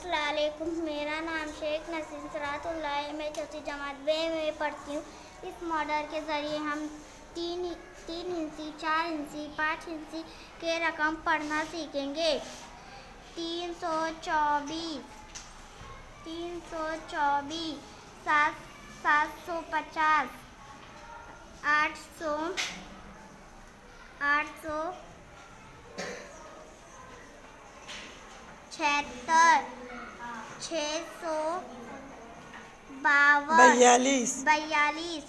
अस्सलामुअलैकुम। मेरा नाम शेख नसीम सरातुल्लाह है। मैं चौथी जमात बे में पढ़ती हूँ। इस मॉडल के ज़रिए हम तीन इंची, 4 इंची, 5 इंची के रकम पढ़ना सीखेंगे। 324, 750, 800, 76, 652, 42,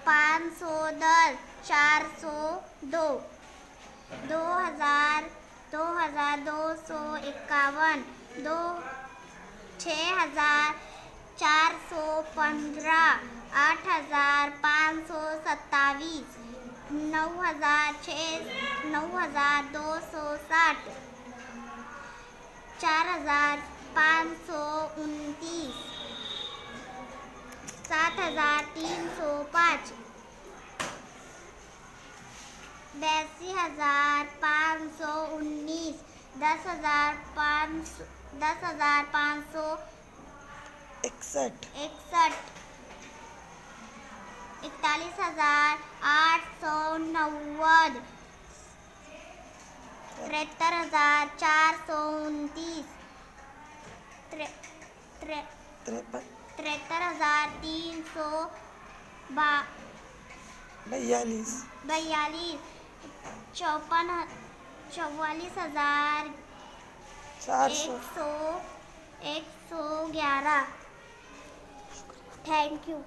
510, 402, 2000, 2251, 6415, 8527, 9260, 4529, 7305, 82519, 10561, 41890, 73429, 4342, 42, 44,111। Thank you.